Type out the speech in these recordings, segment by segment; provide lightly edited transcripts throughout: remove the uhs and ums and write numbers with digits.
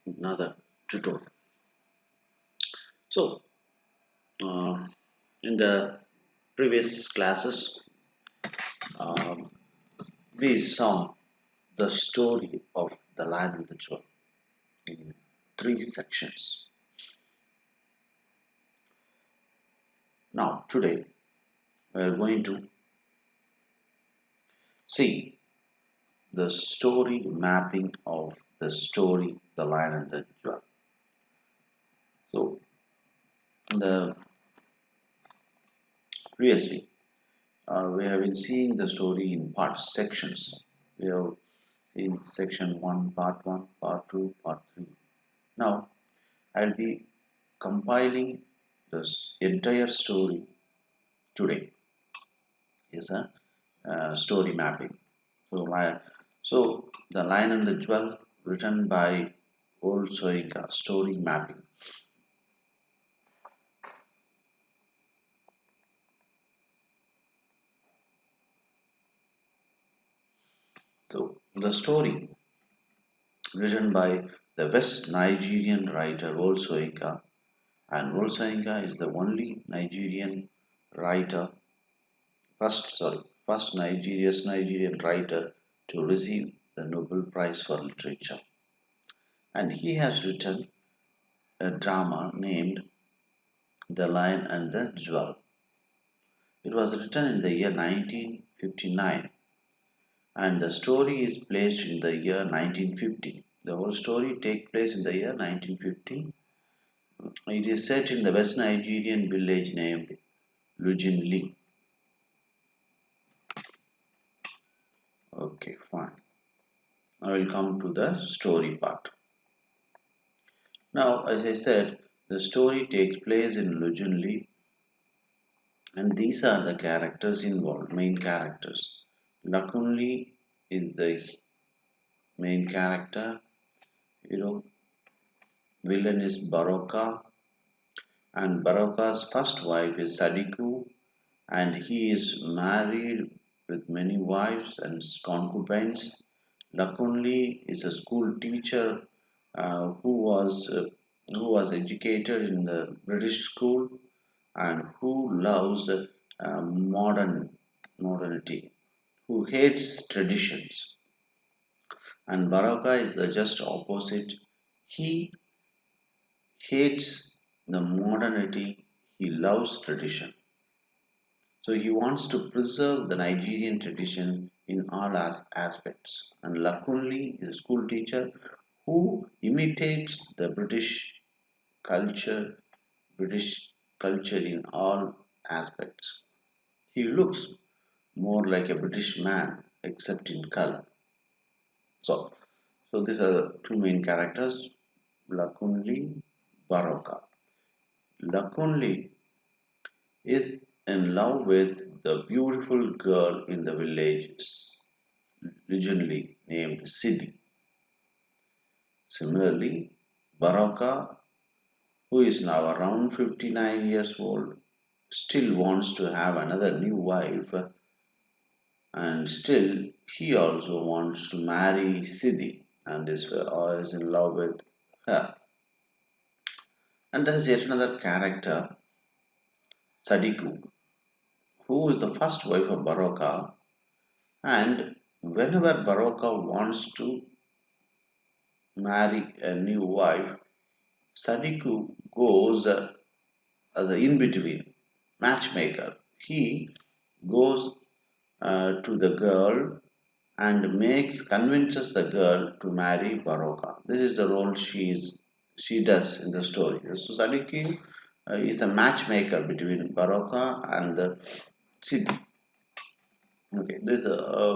another tutorial. So, in the previous classes, um, we saw the story of the Lion and the Jewel in three sections. Now, today, we are going to see the story mapping of the story The Lion and the Jewel. So, in the previously, we have been seeing the story in parts, sections. We have seen section 1, part 1, part 2, part 3. Now, I'll be compiling this entire story today. Is a story mapping. So, The Lion and the Jewel, written by Wole Soyinka, story mapping. So, the story written by the West Nigerian writer Wole Soyinka, and Wole Soyinka is the only Nigerian writer, first Nigerian writer to receive the Nobel Prize for Literature. And he has written a drama named The Lion and the Jewel. It was written in the year 1959 and the story is placed in the year 1950. The whole story takes place in the year 1950. It is set in the West Nigerian village named Ilujinle. Okay, fine. I will come to the story part. Now, as I said, the story takes place in Ilujinle, and these are the characters involved, main characters. Lakunle is the main character. Villain is Baroka, and Baroka's first wife is Sadiku, and he is married with many wives and concubines. Lakunle is a school teacher who was educated in the British school and who loves modernity, who hates traditions. And Baroka is the just opposite. He hates the modernity, he loves tradition. So he wants to preserve the Nigerian tradition in all aspects. And Lakunle is a school teacher who imitates the culture, British culture in all aspects. He looks more like a British man except in color. So, so these are the two main characters, Lakunle, Baroka. Lakunle is in love with the beautiful girl in the village, originally named Sidi. Similarly, Baroka, who is now around 59 years old, still wants to have another new wife, and still he also wants to marry Sidi and is in love with her. And there is yet another character, Sadiku, who is the first wife of Baroka, and whenever Baroka wants to marry a new wife, Sadiku goes as an in between matchmaker. He goes to the girl and convinces the girl to marry Baroka. This is the role she does in the story. So Sadiku is a matchmaker between Baroka and the Sidi. Okay, there's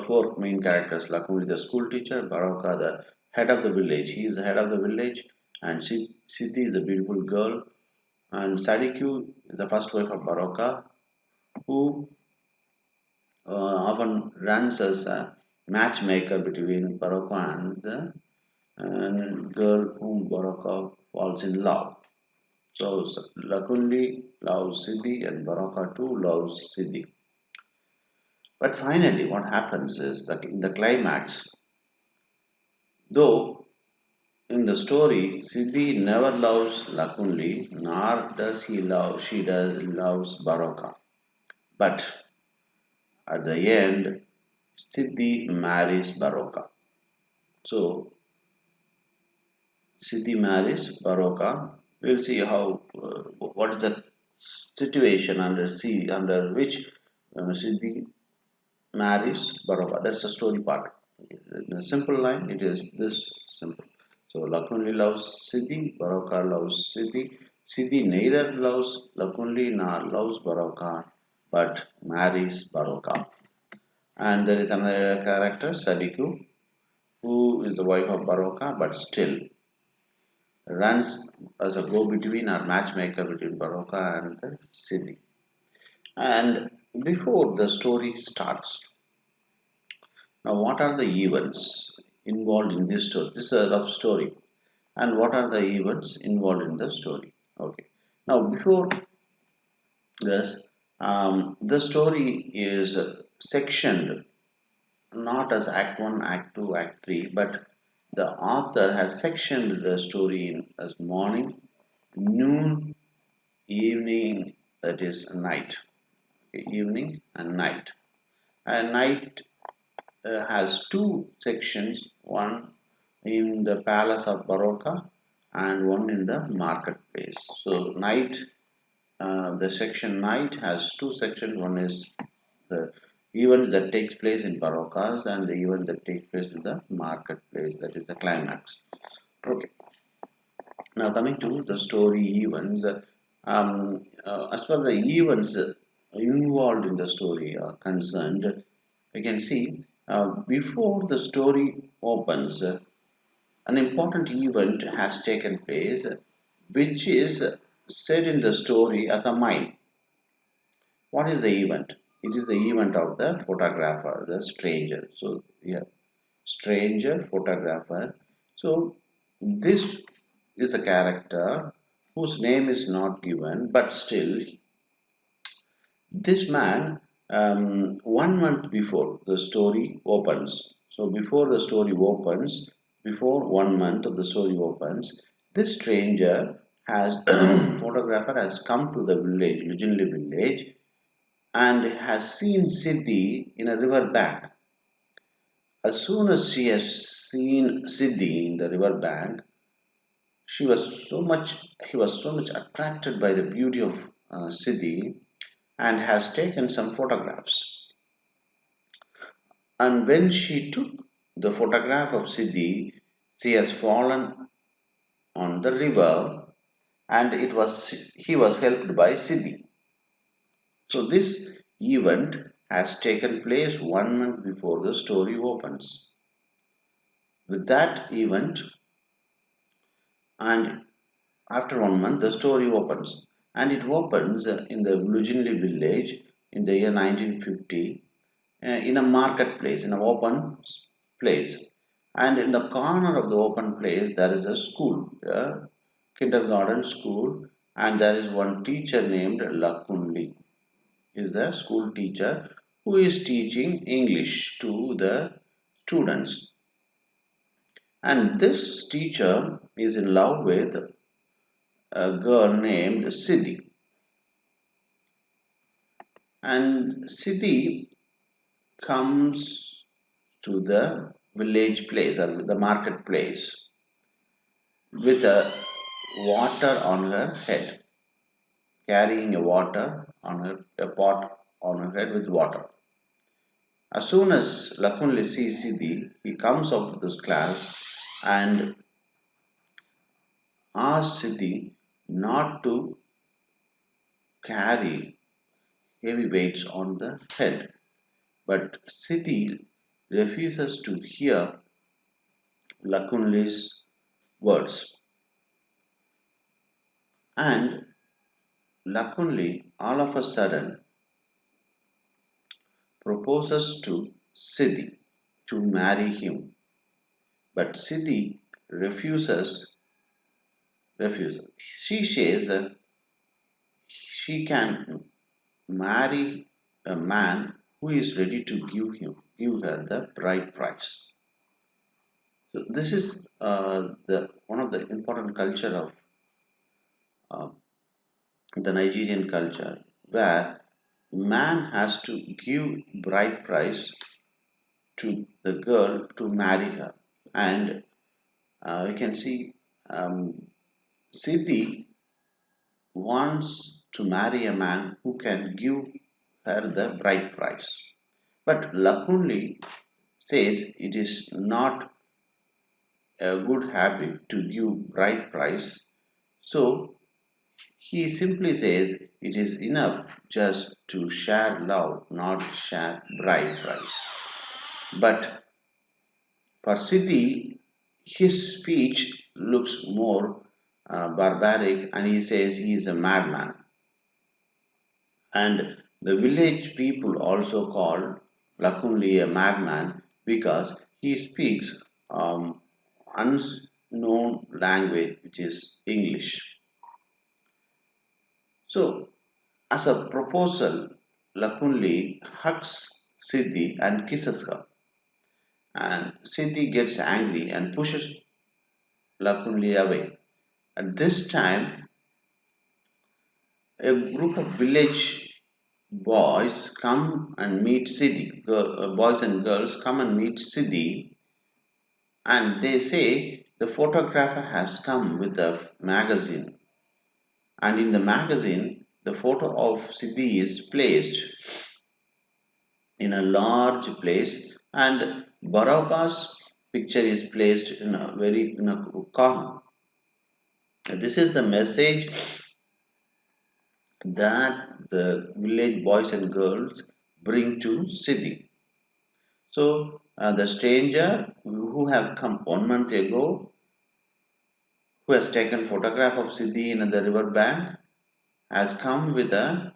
four main characters. Lakunle, the school teacher, Baroka, the head of the village. He is the head of the village, and Sidi is the beautiful girl, and Sadiku is the first wife of Baroka, who often runs as a matchmaker between Baroka and the girl whom Baroka falls in love. So Lakunle loves Sidi, and Baroka too loves Sidi. But finally, what happens is that in the climax, though in the story, Sidi never loves Lakunle, nor does he love she does loves Baroka. But at the end, Sidi marries Baroka. So Sidi marries Baroka. We'll see how what is the situation under which Sidi marries Baroka. That's the story part. In a simple line, it is this simple. So Lakunli loves Sidi, Baroka loves Sidi. Sidi neither loves Lakunli nor loves Baroka, but marries Baroka. And there is another character, Sadiku, who is the wife of Baroka, but still runs as a go-between or matchmaker between Baroka and the Sidi. And before the story starts, now, what are the events involved in this story? This is a love story. And what are the events involved in the story? Okay. Now, before this, the story is sectioned not as Act 1, Act 2, Act 3, but the author has sectioned the story in as morning, noon, evening, that is night. Okay, evening and night. And night has two sections, one in the palace of Baroka and one in the marketplace. So night, the section night has two sections. One is the event that takes place in Barokas and the event that takes place in the marketplace, that is the climax. Okay. Now coming to the story events, as far as the events involved in the story are concerned, you can see before the story opens, an important event has taken place, which is said in the story as a mime. What is the event? It is the event of the photographer, the stranger. So, yeah, stranger photographer. So, this is a character whose name is not given, but still this man, 1 month before the story opens, so before the story opens, before 1 month of the story opens, this stranger has photographer has come to the village, Ilujinle village, and has seen Sidi in a river bank. As soon as she has seen Sidi in the river bank, he was so much attracted by the beauty of Sidi and has taken some photographs. And when she took the photograph of Sidi, she has fallen on the river, and he was helped by Sidi. So this event has taken place 1 month before the story opens. With that event, and after 1 month, the story opens, and it opens in the Ilujinle village in the year 1950, in a marketplace, in an open place. And in the corner of the open place, there is a school, a kindergarten school, and there is one teacher named Lakunle, is the school teacher who is teaching English to the students. And this teacher is in love with a girl named Sidi. And Sidi comes to the village place or the marketplace with a water on her head, carrying a pot on her head with water. As soon as Lakunle sees Sidi, he comes out of this class and asks Sidi not to carry heavy weights on the head. But Sidi refuses to hear Lakunle's words. And Lakunle, all of a sudden, proposes to Sidi to marry him. But Sidi refuses. She says she can marry a man who is ready to give her the bride price. So this is the one of the important culture of uh, the Nigerian culture, where man has to give bride price to the girl to marry her, and you can see um, Sidi wants to marry a man who can give her the bride price. But Lakunle says it is not a good habit to give bride price. So he simply says it is enough just to share love, not share bride price. But for Sidi, his speech looks more barbaric, and he says he is a madman. And the village people also call Lakunle a madman because he speaks unknown language, which is English. So, as a proposal, Lakunle hugs Sidi and kisses her. And Sidi gets angry and pushes Lakunle away. At this time, a group of village boys come and meet Sidi. Boys and girls come and meet Sidi, and they say the photographer has come with a magazine. And in the magazine, the photo of Sidi is placed in a large place, and Baroka's picture is placed in a corner. This is the message that the village boys and girls bring to Sidi. So the stranger who have come 1 month ago, who has taken photograph of Sidi in the river bank, has come with a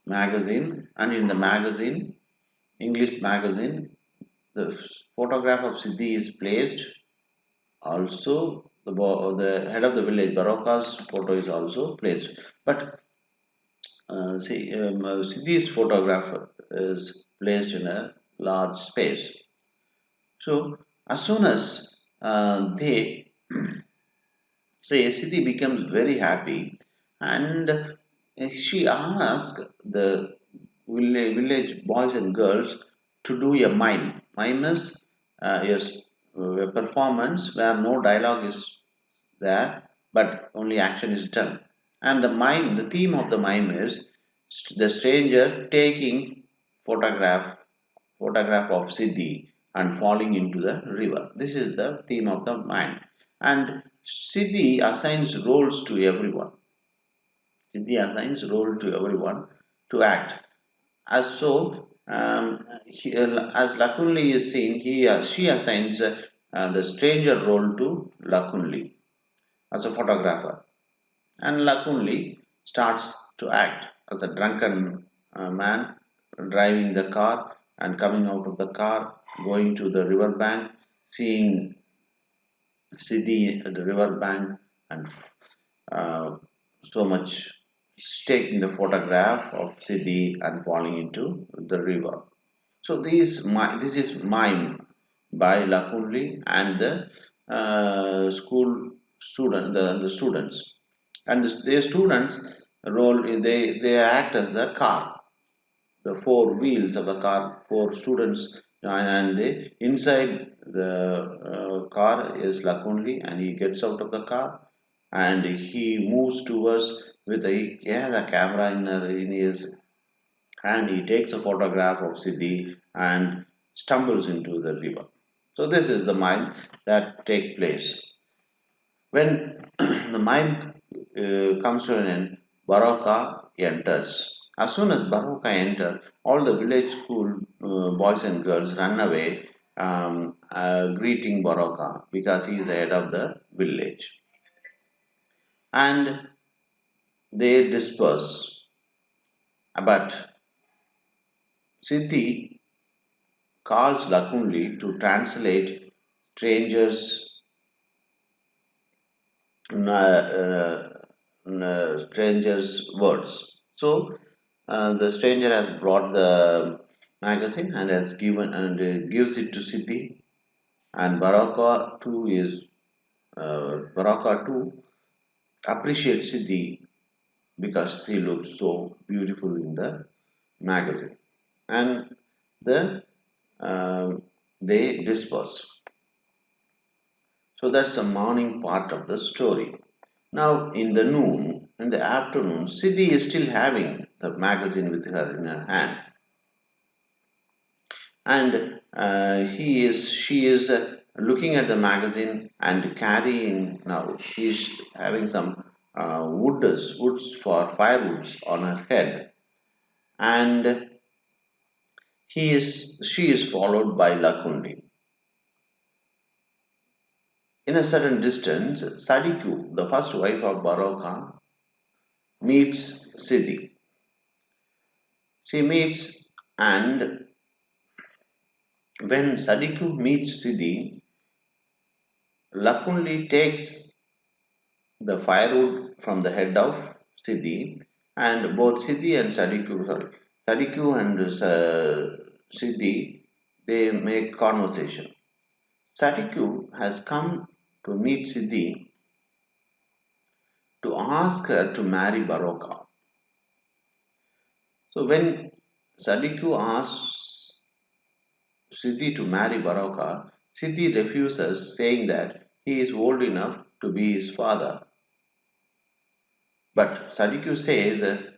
magazine, and in the magazine, English magazine, the photograph of Sidi is placed. Also, the head of the village, Baroka's photo is also placed. But Siddhi's photograph is placed in a large space. So, as soon as they say, Siddhi becomes very happy, and she asks the village boys and girls to do a mime. Mime is yes, a performance where no dialogue is there, but only action is done. And the theme of the mime is the stranger taking photograph photograph of Sidi and falling into the river. This is the theme of the mime. And Sidi assigns roles to everyone. Sidi assigns role to everyone to act. As Lakunle is seen, she assigns the stranger role to Lakunle as a photographer. And Lakunle starts to act as a drunken man driving the car and coming out of the car, going to the river bank, seeing Sidi at the river bank, and uh, so much taking the photograph of Sidi and falling into the river. So this is mime by Lakunli and the school the students, and their students role they act as the car, the four wheels of the car. Four students join, and they inside the car is Lakunli, and he gets out of the car and he moves towards he has a camera in his and he takes a photograph of Siddhi and stumbles into the river. So this is the mime that takes place. When the mime comes to an end, Baroka enters. As soon as Baroka enters, all the village school boys and girls run away, greeting Baroka because he is the head of the village. And they disperse. But Siddhi calls Lakunli to translate strangers' strangers' words. So the stranger has brought the magazine and has given and gives it to Siddhi, and Baroka too appreciates Sidi because she looked so beautiful in the magazine, and the they disperse. So that's the morning part of the story. Now in the afternoon, Sidi is still having the magazine with her in her hand, and she is looking at the magazine and carrying. Now she's having some woods for firewoods on her head, and she is followed by Lakunle. In a certain distance, Sadiku, the first wife of Baroka, meets Sidi. She meets, and when Sadiku meets Sidi, Lakunle takes the firewood from the head of Sidi, and both Sadiku and Sidi, they make conversation. Sadiku has come to meet Sidi to ask her to marry Baroka. So when Sadiku asks Sidi to marry Baroka, Sidi refuses, saying that he is old enough to be his father. But Sadiku says that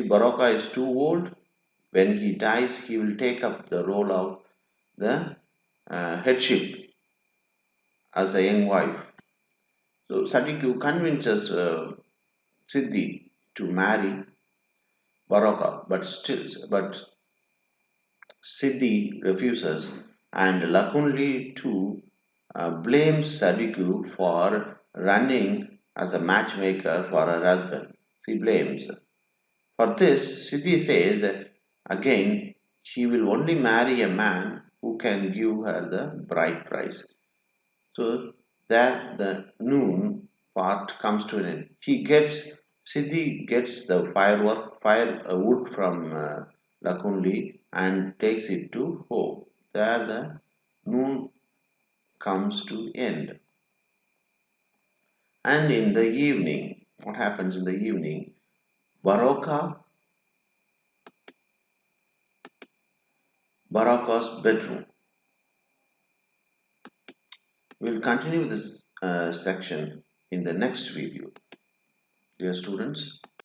Baroka is too old. When he dies, he will take up the role of the headship as a young wife. So Sadiku convinces Sidi to marry Baroka, but Sidi refuses, and Lakunle too blames Sadiku for running as a matchmaker for her husband. She blames. For this, Sidi says again she will only marry a man who can give her the bride price. So that the noon part comes to an end. Sidi gets the wood from Lakunle and takes it to home. There the noon comes to end. And in the evening, what happens in the evening? Baroka, Baroka's bedroom. We'll continue this section in the next video. Dear students,